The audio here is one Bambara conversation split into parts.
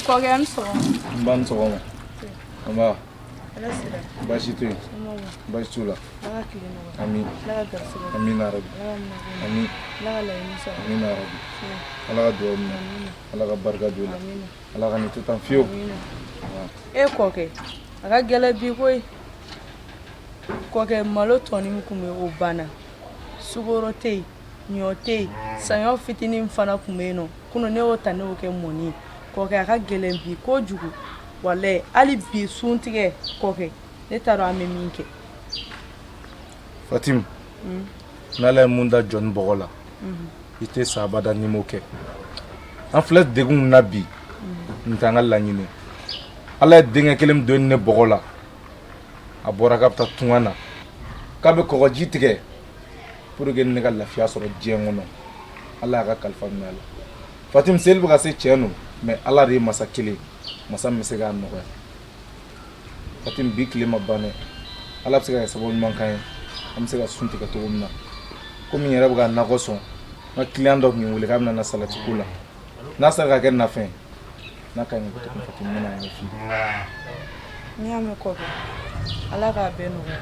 kɔkɛ an sɔgɔma. N ba ni sɔgɔma. Amba. Ala sira. Baasi t'u ye. Baasi t'u la. Ala ka tile nɔgɔya. Ami. Ala ka garisɛgɛ. Amin arabi. Ami. Ala ka laɲini sɔrɔ. Amin arabi. Ala ka duwawu minɛ. Ala ka barika don la. Ala ka ni to tan fiyewu. E kɔkɛ a ka gɛlɛ bi koyi. Kɔkɛ malo tɔni min kun bɛ o banna. Sukoro tɛ yen, ɲɔ tɛ yen, saɲɔ fitinin fana kun bɛ yen nɔ. Kunun ne y'o ta ne y'o kɛ mɔni ye. Kɔkɛ a ka gɛlɛn bi kojugu. Walayi hali bi sun tigɛ kɔkɛ ne t'a dɔn an bɛ min kɛ. Fatim. N'Ala ye mun da jɔni bɔgɔ la. I tɛ sa abada n'i m'o kɛ. An filɛ degun min na bi. Nin t'an ka laɲini. Ala ye denkɛ kelen min don ne bɔgɔ la. A bɔra k'a bɛ taa tunga na. K'a bɛ kɔgɔji tigɛ. Pour que ne ka lafiya sɔrɔ diɲɛ kɔnɔ. Ala y'a ka kalifa minɛ a la. Fatim seli bɛ ka se tiɲɛ don. Mais Ala de ye masa kelen. Masa min bɛ se k'a nɔgɔya. Fatim bi tile ma ban dɛ. Ala bɛ se ka kɛ sababu ɲuman k'an ye. An bɛ se ka sun tigɛ cogo min na. Komi n yɛrɛ bɛ ka nakɔ sɔn. N ka client dɔ tun ye n wele k'a bɛna na salati ko la. N'a sera ka kɛ nafɛn. N'a ka ɲi Fatim n bɛna a ɲɛf'i ye. N'i y'a mɛn kɔkɛ Ala k'a bɛɛ nɔgɔya.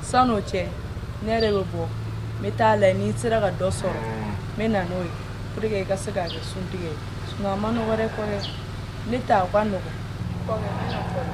San'o cɛ ne yɛrɛ bɛ bɔ. N bɛ taa lajɛ ni sera ka dɔ sɔrɔ. N bɛ na n'o ye. Pour que i ka se k'a kɛ suntigɛ ye. Sinon a ma nɔgɔ dɛ kɔkɛ. Ne t'a ka nɔgɔ. Kɔkɛ n bɛna fɔlɔ.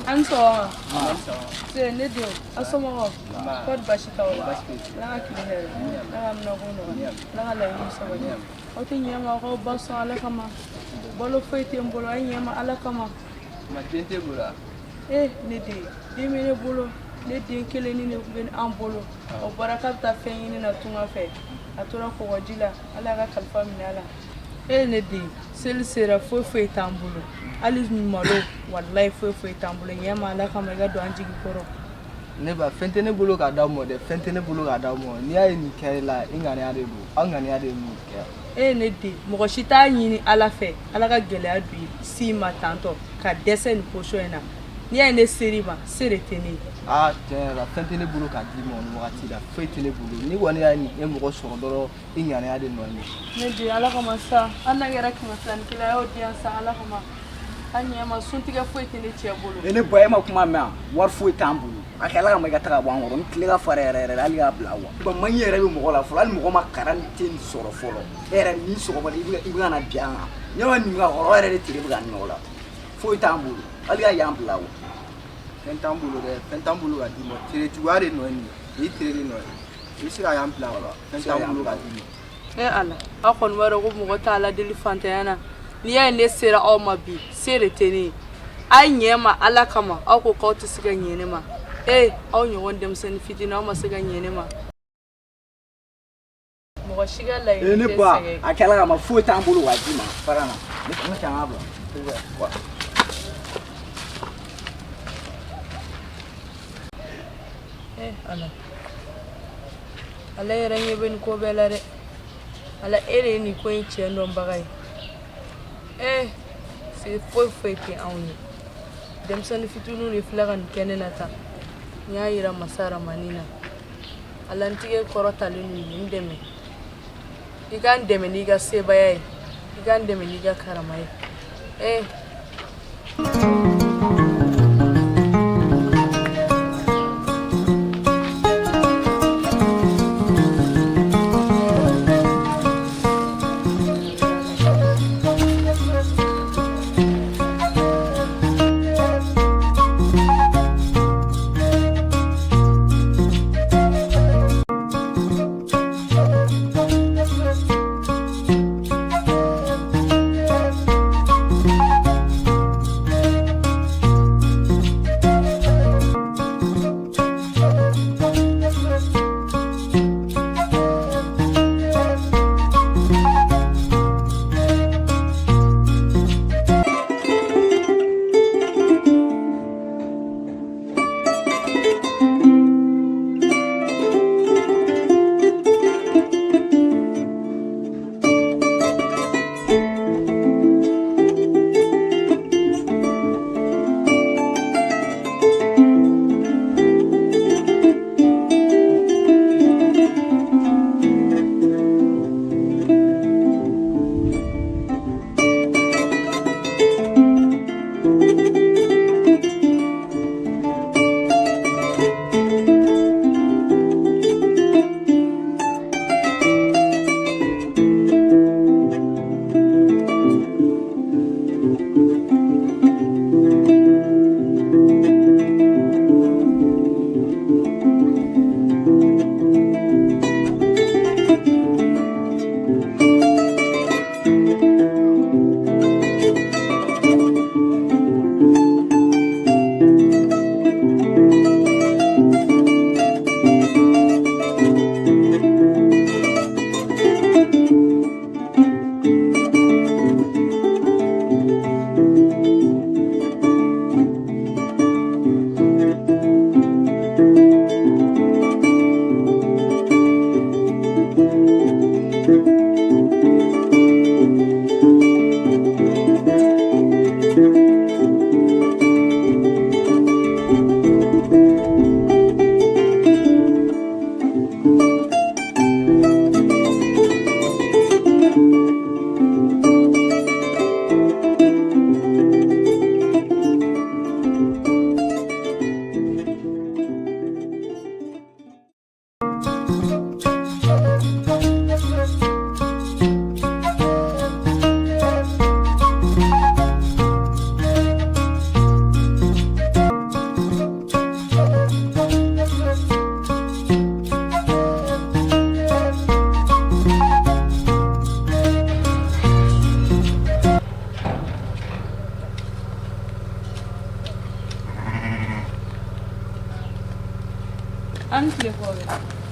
An sɔgɔma. Se ne den a somɔgɔw kɔri basi t'aw la. Ala ka tile hɛrɛ. Ala ka minɛko nɔgɔya. Ala ka laɲini sabati. Aw tɛ ɲɛ ma k'aw ba sɔn Ala kama. Balo foyi tɛ n bolo a ɲɛ ma Ala kama. Ma den tɛ bolo. Ne den den bɛ ne bolo. Ne den kelen ni ne bɛ an bolo. O bɔra k'a bɛ taa fɛn ɲini na tunga fɛ. A tora kɔgɔji la. Ala y'a ka kalifa minɛ a la. Ne den seli sera foyi t'an bolo. Hali malo walayi foyi t'an bolo. Ɲɛ ma Ala kama i ka don an jigi kɔrɔ. Ne ba fɛn tɛ ne bolo k'a d'aw ma dɛ. Fɛn tɛ ne bolo k'a d'aw ma. N'i y'a ye nin kɛra la i ŋaniya de don. Aw ŋaniya de ye nin kɛ. Ne den mɔgɔ si t'a ɲini Ala fɛ. Ala ka gɛlɛya don i si ma tantɔ ka dɛsɛ nin position in na. N'i y'a ye ne seri ma se de tɛ ne ye. Tiɲɛ yɛrɛ la fɛn tɛ ne bolo k'a d'i ma nin wagati la. Foyi tɛ ne bolo. Ni kɔni y'a ye mɔgɔ sɔrɔ dɔrɔn i ŋaniya de nɔ ye. Ne den Ala kama sa an na kɛra 100 kila y'o di yan sa Ala kama. An ɲɛ ma suntigɛ foyi tɛ ne cɛ bolo. Ne ba e ma kuma mɛn wari foyi t'an bolo. A kɛ Ala kama i ka taga bɔ an kɔrɔ. N tile ka fara yɛrɛ hali k'a bila wa. Ba man yɛrɛ bɛ mɔgɔ la fɔlɔ hali mɔgɔ ma karan tɛ nin sɔrɔ fɔlɔ. E yɛrɛ ni sɔgɔma i bɛ ka na bi an kan. Ne ma nin ka hɔrɔn yɛrɛ de tile bɛ ka nɔ la. Foyi t'an bolo. Hali ka y'an bila wa. Fɛn t'an bolo dɛ. Fɛn t'an bolo ka d'i ma. Tere cogoya de nɔ ye nin ye. I tere de nɔ ye. I bɛ se ka y'an bila o la. Fɛn t'an bolo ka d'i ma. Ala aw kɔni b'a dɔn ko mɔgɔ t'a la deli fantanya na. N'i y'a ye ne sera aw ma bi se de tɛ ne ye. A ɲɛ ma Ala kama aw ko k'aw tɛ se ka ɲɛ ne ma. Aw ɲɔgɔn denmisɛnnin fitinin aw ma se ka ɲɛ ne ma. Mɔgɔ si ka laɲini ne ba a kɛ Ala kama foyi t'an bolo ka d'i ma. Fara na. Ne kan ka bila. Ala yɛrɛ ɲɛ bɛ nin ko bɛɛ la dɛ. Ala e de ye nin ko in tiɲɛ dɔnbaga ye. Se foyi tɛ anw ye. Denmisɛnnin fitininw de filɛ ka nin kɛ ne na tan. N y'a yira masa Ramani na. Ala n tigɛ kɔrɔ talen n'u ye n dɛmɛ. I ka n dɛmɛ n'i ka sebaya ye. I ka n dɛmɛ n'i ka karama ye.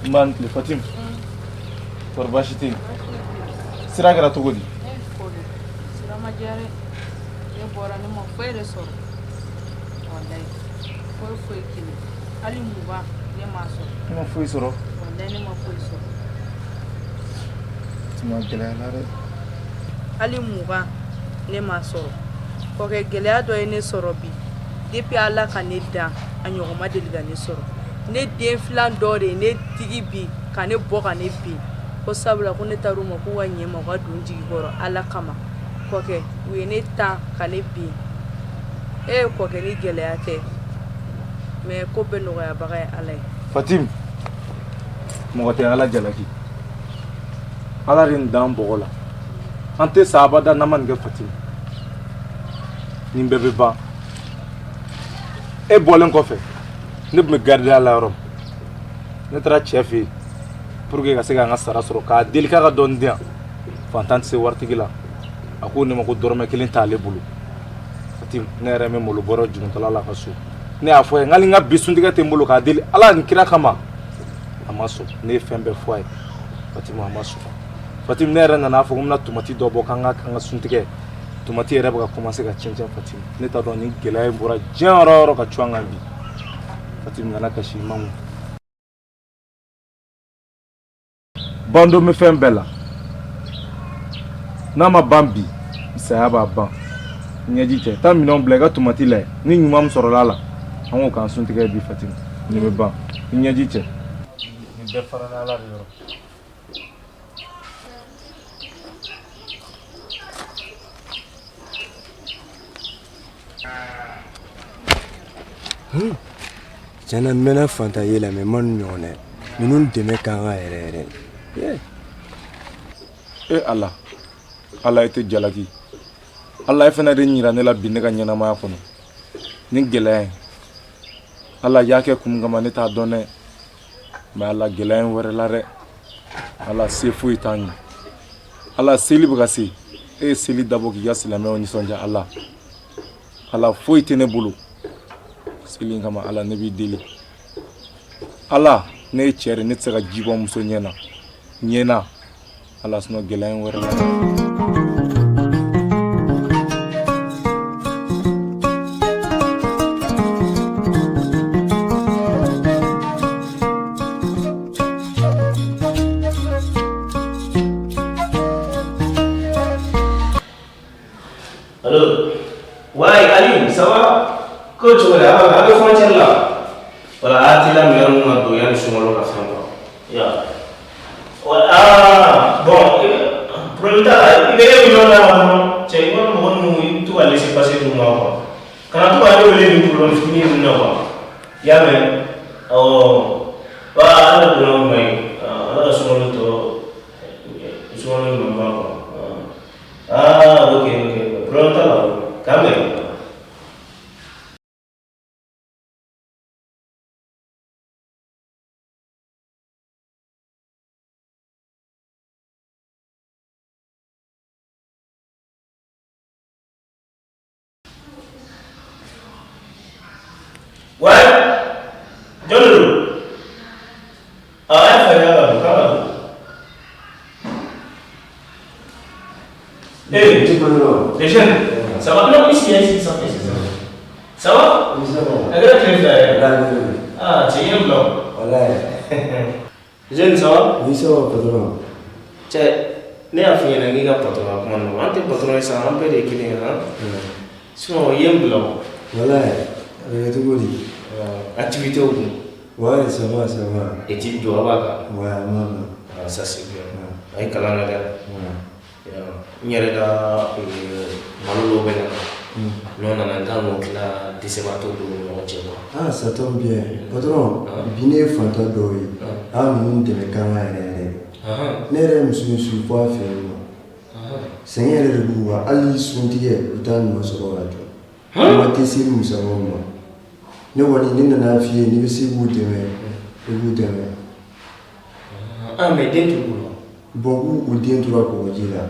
Man, le Fatim. Pour Bachitin. Sira kɛra cogo di? Sira ma diya dɛ. Ne bɔra ne ma foyi de sɔrɔ. Wallahi. Foyi kelen. Hali mugan ne m'a sɔrɔ. Ne ma foyi sɔrɔ? Wallahi ne ma foyi sɔrɔ. Tuma gɛlɛya la dɛ. Hali mugan ne m'a sɔrɔ. Kɔkɛ gɛlɛya dɔ ye ne sɔrɔ bi. Depuis Ala ka ne dan a ɲɔgɔn ma deli ka ne sɔrɔ. Ne den filan dɔ de ye ne digi bi ka ne bɔ ka ne bin. Ko sabula ko ne taar'u ma k'u ka ɲɛ ma u ka don jigi kɔrɔ Ala kama. Kɔkɛ u ye ne tan ka ne bin. Kɔkɛ ni gɛlɛya tɛ. Mais ko bɛ nɔgɔyabaga ye Ala ye. Fatim, mɔgɔ tɛ Ala jalaki. Ala de dan bɔgɔ la. An tɛ sa abada n'an ma nin kɛ Fatim. Nin bɛɛ bɛ ban. E bɔlen kɔfɛ ne tun bɛ garder la yɔrɔ min. Ne taara cɛ fɛ yen pour que ka se k'an ka sara sɔrɔ k'a deli k'a ka dɔɔni di yan. Fantan tɛ se waritigi la. A ko ne ma ko dɔrɔmɛ kelen t'ale bolo. Fatim, ne yɛrɛ bɛ malo bɔrɔ jurutɔla la ka so. Ne y'a fɔ a ye n hali n ka bi suntigɛ tɛ n bolo k'a deli Ala ni kira kama. A ma sɔn. Ne ye fɛn bɛɛ fɔ a ye. Fatim a ma sɔn. Fatim, ne yɛrɛ nana fɔ ko n bɛna tomati dɔ bɔ k'an ka suntigɛ. Tomati yɛrɛ bɛ ka commencer ka cɛn Fatim. Ne t'a dɔn ni gɛlɛya in bɔra diɲɛ yɔrɔ o yɔrɔ ka cun an kan bi. Fatim nana kasi i ma mun. Bando bɛ fɛn bɛɛ la. N'a ma ban bi, saya b'a ban. Ɲɛji cɛ, taa minɛnw bila i ka tomati lajɛ. Ni ɲuman min sɔrɔla la, an k'o k'an suntigɛ bi Fatim. Nin bɛ ban. I ɲɛji cɛ. Nin bɛɛ fara Ala de yɔrɔ. Tiɲɛna n mɛnna fantan ye la mais ma nu ɲɔgɔn dɛ. Ninnu dɛmɛ ka kan yɛrɛ yɛrɛ. Ala. Ala tɛ jalaki. Ala ye fana de ɲira ne la bi ne ka ɲɛnamaya kɔnɔ. Ni gɛlɛya in. Ala y'a kɛ kun kama ne t'a dɔn dɛ. Mais Ala gɛlɛya in wɛrɛ la dɛ. Ala se foyi t'an ye. Ala seli bɛ ka se. E ye seli dabɔ k'i ka silamɛw nisɔndiya Ala. Ala foyi tɛ ne bolo. Seli in kama Ala ne b'i deli. Ala ne ye cɛ de ne tɛ se ka ji bɔ muso ɲɛna. Ɲɛna. Ala sinɔ gɛlɛya in wɛrɛ la. Allô? Ouais, Ali, ça va? Que tu veux là? Avec frontière là? Voilà, tu l'as mis en un peu, il y a une chose à faire. Ah, bon, pour le temps, il est venu là, c'est quoi le tout va laisser passer tout le monde. Quand tu vas aller pour le finir, il y a même, oh, pas le nom, mais, là, sur le tour, sur le nom, ah, ok, pour le temps, quand même. Ouais, John, ah, hey, les jeunes, ça va? Non, ici, ça fait ça. Ça va? Oui, ça va. Ah, tu es un blanc. Voilà. Les jeunes, ça va? Oui, ça va, patron. Tiens, ne y'a fini na ngi ka patron kuma no ante patron sa an pe de kini ha so yem blanc. Voilà. Avec tout le Activité au bout. Ouais, ça va, ça va. Et tu dois avoir. Ouais, maman. Ah, ça c'est bien. Avec Kalanga là. Nyere da malolo bena. Non na nanga no kila disemato do no cheko. Ah, ça tombe bien. Patron, bine fanta doyi. Ah, nous de me kanga yɛrɛ. Ne yɛrɛ muso fɔ a fɛ yen nɔ. Sɛgɛn yɛrɛ de b'u wa hali suntigɛ u t'a ɲuman sɔrɔ ka jɔ. Kuma tɛ se musakaw ma. Ne kɔni ne nana f'i ye n'i bɛ se k'u dɛmɛ i b'u dɛmɛ. Ah, mais den t'u bolo. Bon k'u den tora kɔgɔji la.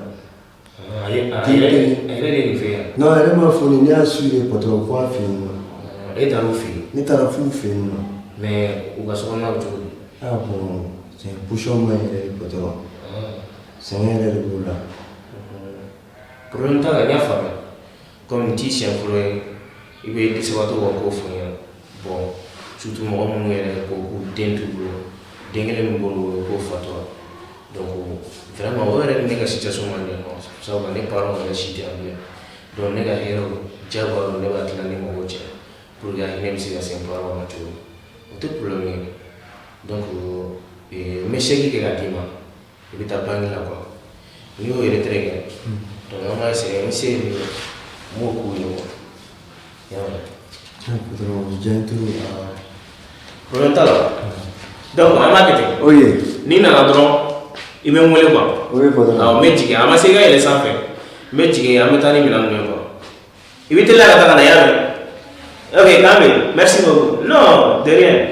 A yɛrɛ de nin fɛ yan. Non, a yɛrɛ m'a fɔ ne y'a su ye patron fɔ a fɛ yen nɔ. E taar'u fɛ yen. Ne taara f'u fɛ yen nɔ. Mais u ka sokɔnɔna bɛ cogo di? Ah bon, c'est un bouchon moi patron. C'est un erreur de boula. Problème ta gagner femme. Comme ti chien pour il veut des sabato ko fonya. Bon, surtout moi mon yere ko dentu bulo. Dengele mo bolo ko fatwa. Donc vraiment on est dans une situation mondiale. Ça va les parents de la cité en bien. Donc les gars héros jabo ne va tla ni mo goche. Pour gars même si c'est un parent na tout. Tout problème. Donc mais c'est qui est dima. Il est à banque là quoi. Lui il est très bien. Donc on va essayer une série mo ko yo. Ya. Patron, j'ai tout Problème ta là. Donc on va quitter. Oui. Ni na dron il me moule quoi. Oui, patron. Ah mais jige ama se ga il est sans fin. Mais jige ama tani bilan quoi. Il était là la kana ya. OK, Kamil, merci beaucoup. Non, de rien.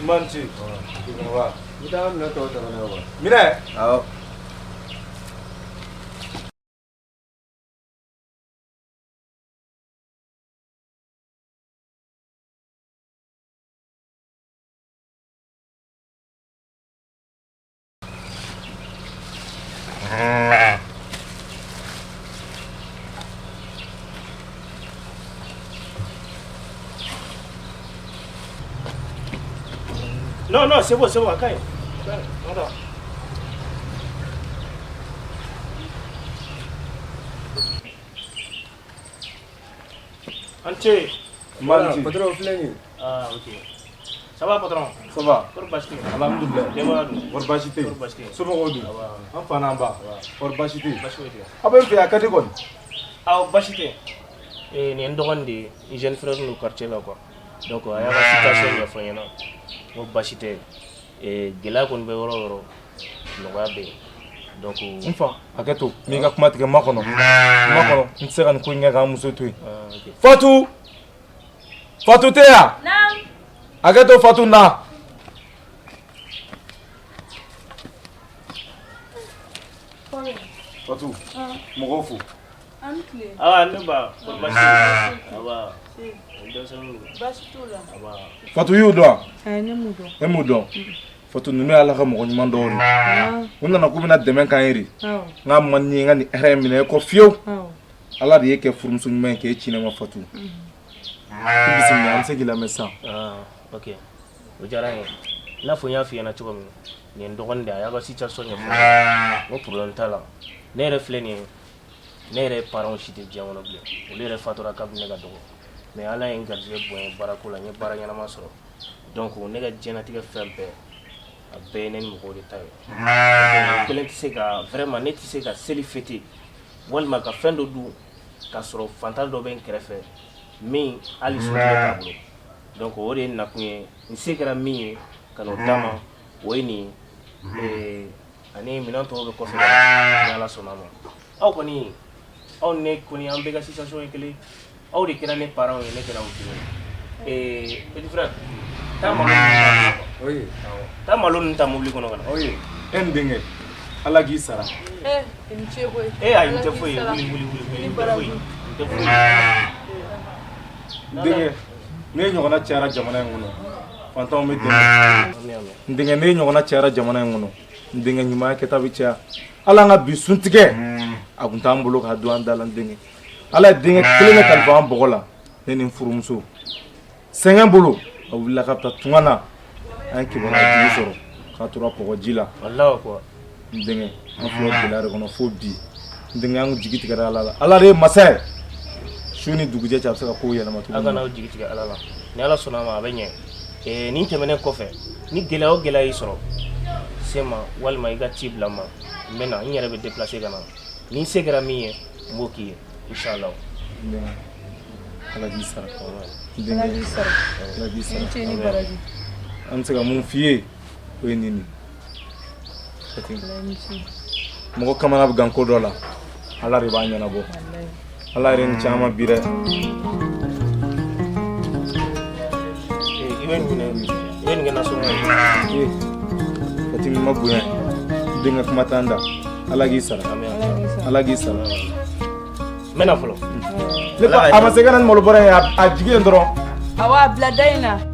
Manchi. Wa. Kita nak tahu tak mana apa. Mira. Aw. Non, non, c'est bon, Akaï. Anche. Manchi. Patron, flangi. Ah, ok. Ça va, patron? Ça va. Pour Basti. Alhamdulillah. Demande. War bashite. Pour Basti. Somo godu. An fana ba. War bashite. Basti, oui. Aben fi akati kon. Ah, Basti. Et ni ndogondi, ni jeune frère no quartier là quoi. Donc, il y a une situation de foyer là. Au Basti. Et gela kon be woro no gabe. Donc, Nfa aketo mi ga kuma tigɛ makono. Makono n tɛ se ka nin ko in kɛ k'an muso to yen. ok. Fatu. Fatu tɛ yan. Naam. Aketo Fatu na. Fatu. Mɔgɔw fo. Ah, ne ba, pour Basti. Ah, bah. Fatu y'u dɔn wa? Ne m'u dɔn. E m'u dɔn. Fatu ninnu ye Ala ka mɔgɔ ɲuman dɔw de. U nana k'u bɛna dɛmɛ k'an ye de. N k'a man di n ye n ka nin hɛrɛ in minɛ e kɔ fiyewu. Ala de ye kɛ furumuso ɲuman ye k'e ci ne ma Fatu. I bisimila an bɛ se k'i lamɛn sisan. Ah, ok. O diyara n ye. I n'a fɔ n y'a f'i ɲɛna cogo min nin ye n dɔgɔnin de ye a y'a ka situation ɲɛfɔ n ko problème t'a la ne yɛrɛ filɛ nin ye ne yɛrɛ parents si tɛ diɲɛ kɔnɔ bilen olu yɛrɛ fatura kabini ne ka dɔgɔ mais Ala ye n garijɛgɛ bonya baarako la n ye baara ɲɛnama sɔrɔ donc ne ka diɲɛlatigɛ fɛn bɛɛ a bɛɛ ye ne ni mɔgɔw de ta ye donc kelen tɛ se ka vraiment ne tɛ se ka seli fêter walima ka fɛn dɔ dun k'a sɔrɔ fantan dɔ bɛ n kɛrɛfɛ min hali sotigi t'a bolo donc o de ye nakun ye n se kɛra min ye ka n'o d'a ma o ye nin ani minɛn tɔw bɛ kɔfɛ ni Ala sɔnna ma aw kɔni aw ni ne kɔni an bɛɛ ka situation ye kelen aw de kɛra ne parents ye ne kɛra aw kelen petit frère taa malo Oui. taa malo ninnu ta mobili kɔnɔ ka na E n denkɛ Ala k'i sara. I ni ce koyi. ayi n tɛ foyi ye wuli n tɛ foyi n tɛ foyi N denkɛ ne ɲɔgɔnna cayara jamana in kɔnɔ fantanw bɛ dɛmɛ. N denkɛ ne ɲɔgɔnna cayara jamana in kɔnɔ n denkɛ ɲumanya kɛta bɛ caya Ala an ka bi suntigɛ a kun t'an bolo k'a don an da la n denkɛ Ala ye denkɛ kelen de kalifa an bɔgɔ la ne ni n furumuso sɛgɛn bolo a wulila ka taa tunga na an ye kibaruya jugu sɔrɔ k'a tora kɔgɔji la n denkɛ an filɛ gɛlɛya de kɔnɔ fo bi n denkɛ an jigi tigɛra Ala la Ala de ye masa ye su ni dugujɛ cɛ a bɛ se ka kow yɛlɛma a kana jigi tigɛ ala la ni ala sɔnna ma a bɛ ɲɛ nin tɛmɛnen kɔfɛ ni gɛlɛya o gɛlɛya y'i sɔrɔ se ma walima i ka ci bila n ma n bɛ na n yɛrɛ bɛ déplacer ka na ni se kɛra min ye n b'o k'i ye inshallah ala k'i sara Ala k'i sara ala k'i sara i ce ni baraji an bɛ se ka mun f'i ye o ye nin mɔgɔ kamana bɛ gan ko dɔ la ala de b'a ɲɛnabɔ ala yɛrɛ ni caman bi dɛ i bɛ nin kɛ nasɔngɔ ye Fatimi ma bonya denkɛ kuma t'an da ala k'i sara ala k'i sara n bɛ na fɔlɔ ne ko a ma se ka na ni malo bɔra ye a jigi yen dɔrɔn awa bila da in na